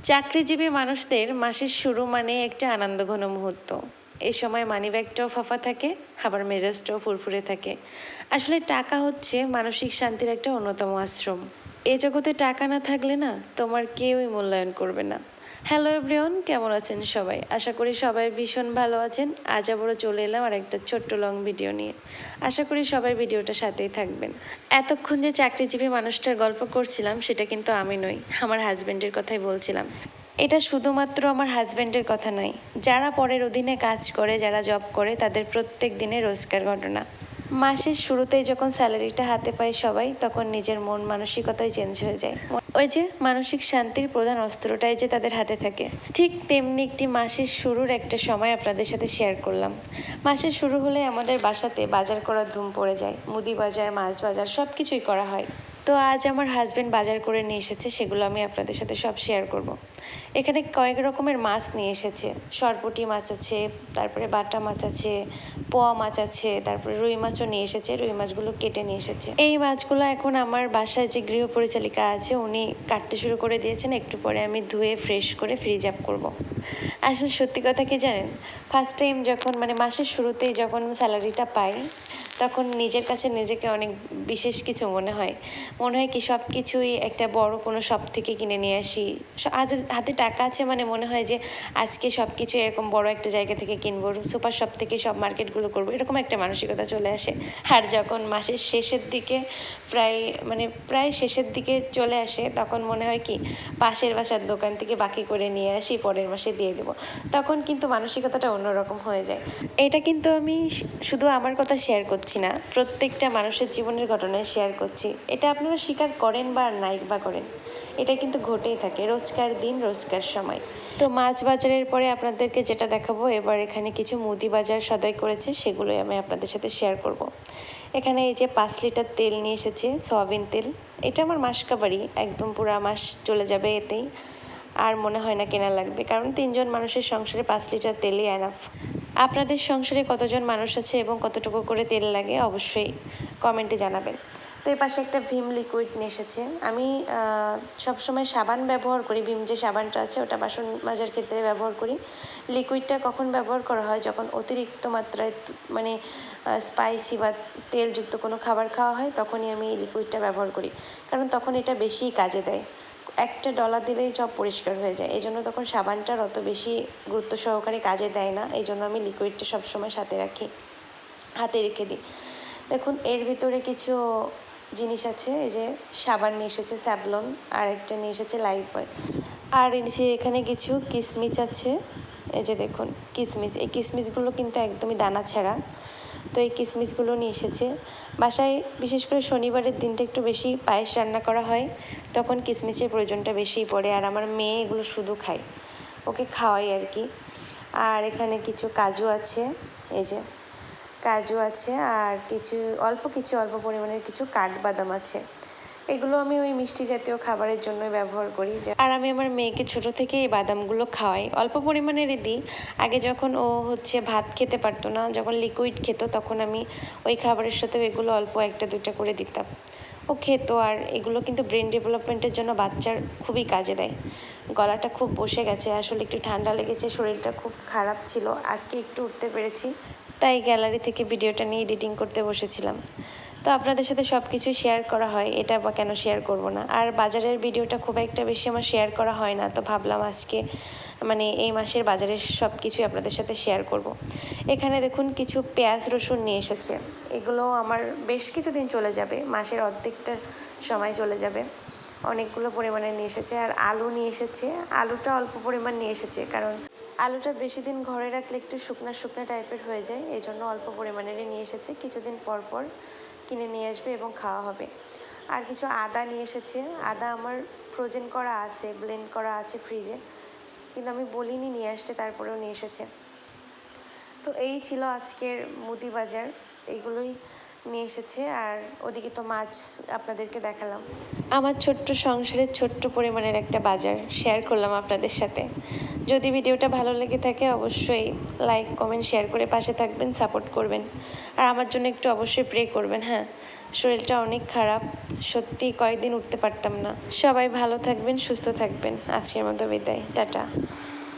চাকরিজীবী মানুষদের মাসের শুরু মানে একটা আনন্দঘন মুহূর্ত। এই সময় মানিব্যাগটাও ফাঁপা থাকে, আবার মেজাজটাও ফুরফুরে থাকে। আসলে টাকা হচ্ছে মানসিক শান্তির একটা অন্যতম আশ্রম। এ জগতে টাকা না থাকলে না তোমার কেউই মূল্যায়ন করবে না। হ্যালো এভরিওয়ান, কেমন আছেন সবাই? আশা করি সবাই ভীষণ ভালো আছেন। আজ আবারও চলে এলাম আর একটা ছোট্ট লং ভিডিও নিয়ে। আশা করি সবাই ভিডিওটা সাথেই থাকবেন। এতক্ষণ যে চাকরিজীবী মানুষটার গল্প করছিলাম সেটা কিন্তু আমি নই, আমার হাজব্যান্ডের কথাই বলছিলাম। এটা শুধুমাত্র আমার হাজব্যান্ডের কথা নয়, যারা পরের অধীনে কাজ করে, যারা জব করে, তাদের প্রত্যেক দিনের রোজকার ঘটনা। মাসের শুরুতেই যখন স্যালারিটা হাতে পায় সবাই, তখন নিজের মন মানসিকতাই চেঞ্জ হয়ে যায়। ওই যে মানসিক শান্তির প্রধান অস্ত্রটাই যে তাদের হাতে থাকে। ঠিক তেমনি একটি মাসের শুরুর একটা সময় আপনাদের সাথে শেয়ার করলাম। মাসের শুরু হলে আমাদের বাসাতে বাজার করার ধুম পড়ে যায়। মুদি বাজার, মাছ বাজার সব কিছুই করা হয়। তো আজ আমার হাজব্যান্ড বাজার করে নিয়ে এসেছে, সেগুলো আমি আপনাদের সাথে সব শেয়ার করব। এখানে কয়েক রকমের মাছ নিয়ে এসেছে। সরপুঁটি মাছ আছে, তারপরে বাটা মাছ আছে, পোয়া মাছ আছে, তারপরে রুই মাছও নিয়ে এসেছে। রুই মাছগুলো কেটে নিয়ে এসেছে। এই মাছগুলো এখন আমার বাসায় যে গৃহ পরিচালিকা আছে উনি কাটতে শুরু করে দিয়েছেন। একটু পরে আমি ধুয়ে ফ্রেশ করে ফ্রিজ আপ করব। আসলে সত্যি কথা কি জানেন, ফার্স্ট টাইম যখন মাসের শুরুতেই যখন স্যালারিটা পাই, তখন নিজের কাছে নিজেকে অনেক বিশেষ কিছু মনে হয়। মনে হয় কি সব কিছুই একটা বড় কোনো শপ থেকে কিনে নিয়ে আসি। আজ হাতে টাকা আছে মানে মনে হয় যে আজকে সব কিছু এরকম বড় একটা জায়গা থেকে কিনবো, সুপার শপ থেকে সব মার্কেটগুলো করবো, এরকম একটা মানসিকতা চলে আসে। আর যখন মাসের শেষের দিকে প্রায় শেষের দিকে চলে আসে, তখন মনে হয় কি পাশের বাসার দোকান থেকে বাকি করে নিয়ে আসি, পরের মাসে দিয়ে দেবো। তখন কিন্তু মানসিকতাটা অন্যরকম হয়ে যায়। এটা কিন্তু আমি শুধু আমার কথা শেয়ার করছি না, প্রত্যেকটা মানুষের জীবনের ঘটনায় শেয়ার করছি। এটা আপনারা স্বীকার করেন বা নাই বা করেন, এটা কিন্তু ঘটেই থাকে রোজকার দিন রোজকার সময়। তো মাছ বাজারের পরে আপনাদেরকে যেটা দেখাবো, এবার এখানে কিছু মুদি বাজার সদাই করেছে, সেগুলোই আমি আপনাদের সাথে শেয়ার করব। এখানে এই যে 5 লিটার তেল নিয়ে এসেছে, সয়াবিন তেল। এটা আমার মাসকাবারি, একদম পুরা মাস চলে যাবে এতেই। আর মনে হয় না কেনা লাগবে, কারণ 3 জন মানুষের সংসারে 5 লিটার তেলই এনাফ। আপনাদের সংসারে কতজন মানুষ আছে এবং কতটুকু করে তেল লাগে অবশ্যই কমেন্টে জানাবেন। তো এই পাশে একটা ভিম লিকুইড নিয়ে এসেছে। আমি সবসময় সাবান ব্যবহার করি, ভিম যে সাবানটা আছে ওটা বাসন মাজার ক্ষেত্রে ব্যবহার করি। লিকুইডটা কখন ব্যবহার করা হয়, যখন অতিরিক্ত মাত্রায় স্পাইসি বা তেলযুক্ত কোনো খাবার খাওয়া হয়, তখনই আমি এই লিকুইডটা ব্যবহার করি, কারণ তখন এটা বেশিই কাজে দেয়। একটা ডলা দিলেই সব পরিষ্কার হয়ে যায়। এই জন্য তখন সাবানটার অত বেশি গুরুত্ব সহকারে কাজে দেয় না। এই জন্য আমি লিকুইডটা সবসময় সাথে রাখি, হাতে রেখে দিই। দেখুন এর ভিতরে কিছু জিনিস আছে। এই যে সাবান নিয়ে এসেছে স্যাভলন, আর একটা নিয়ে এসেছে লাইফবয়, আর এখানে কিছু কিশমিশ আছে। এই যে দেখুন কিশমিশ, এই কিশমিশগুলো কিন্তু একদমই দানা ছাড়া। তো এই কিশমিশগুলো নিয়ে এসেছে। বাসায় বিশেষ করে শনিবারের দিনটা একটু বেশি পায়েস রান্না করা হয়, তখন কিশমিশের প্রয়োজনটা বেশিই পড়ে। আর আমার মেয়ে এগুলো শুধু খায়, ওকে খাওয়াই আর কি। আর এখানে কিছু কাজু আছে, এই যে কাজু আছে, আর অল্প পরিমাণের কিছু কাঠবাদাম আছে। এগুলো আমি ওই মিষ্টি জাতীয় খাবারের জন্য ব্যবহার করি। আর আমি আমার মেয়েকে ছোট থেকে এই বাদামগুলো খাওয়াই, অল্প পরিমাণেরই দিই। আগে যখন ও ভাত খেতে পারতো না, যখন লিকুইড খেত, তখন আমি ওই খাবারের সাথে এগুলো অল্প 1-2টা করে দিতাম, ও খেত। আর এগুলো কিন্তু ব্রেন ডেভেলপমেন্টের জন্য বাচ্চার খুবই কাজে দেয়। গলাটা খুব বসে গেছে, আসলে একটু ঠান্ডা লেগেছে, শরীরটা খুব খারাপ ছিল, আজকে একটু উঠতে পেরেছি, তাই গ্যালারি থেকে ভিডিওটা নিয়ে এডিটিং করতে বসেছিলাম। তো আপনাদের সাথে সব কিছুই শেয়ার করা হয়, এটা বা কেন শেয়ার করব না। আর বাজারের ভিডিওটা খুব একটা বেশি আমার শেয়ার করা হয় না, তো ভাবলাম আজকে এই মাসের বাজারের সব কিছুই আপনাদের সাথে শেয়ার করব। এখানে দেখুন কিছু পেঁয়াজ রসুন নিয়ে এসেছে। এগুলো আমার বেশ কিছুদিন চলে যাবে, মাসের অর্ধেকটা সময় চলে যাবে। অনেকগুলো পরিমাণে নিয়ে এসেছে। আর আলু নিয়ে এসেছে, আলুটা অল্প পরিমাণ নিয়ে এসেছে, কারণ আলুটা বেশি দিন ঘরে রাখলে একটু শুকনা শুকনা টাইপের হয়ে যায়, এই জন্য অল্প পরিমাণেরই নিয়ে এসেছে। কিছুদিন পর পর কিনে নিয়ে আসবে এবং খাওয়া হবে। আর কিছু আদা নিয়ে এসেছে। আদা আমার ফ্রোজেন করা আছে, ব্লেন্ড করা আছে ফ্রিজে, কিন্তু আমি বলিনি নিয়ে আসতে, তারপরেও নিয়ে এসেছে। তো এই ছিল আজকের মুদি বাজার, এইগুলোই নিয়ে এসেছে। আর ওদিকে তো মাছ আপনাদেরকে দেখালাম। আমার ছোট্ট সংসারের ছোট্ট পরিমাণের একটা বাজার শেয়ার করলাম আপনাদের সাথে। যদি ভিডিওটা ভালো লেগে থাকে অবশ্যই লাইক কমেন্ট শেয়ার করে পাশে থাকবেন, সাপোর্ট করবেন। আর আমার জন্য একটু অবশ্যই প্রে করবেন। হ্যাঁ, শরীরটা অনেক খারাপ, সত্যি কয়েকদিন উঠতে পারতাম না। সবাই ভালো থাকবেন, সুস্থ থাকবেন। আজকের মতো বিদায়, টাটা।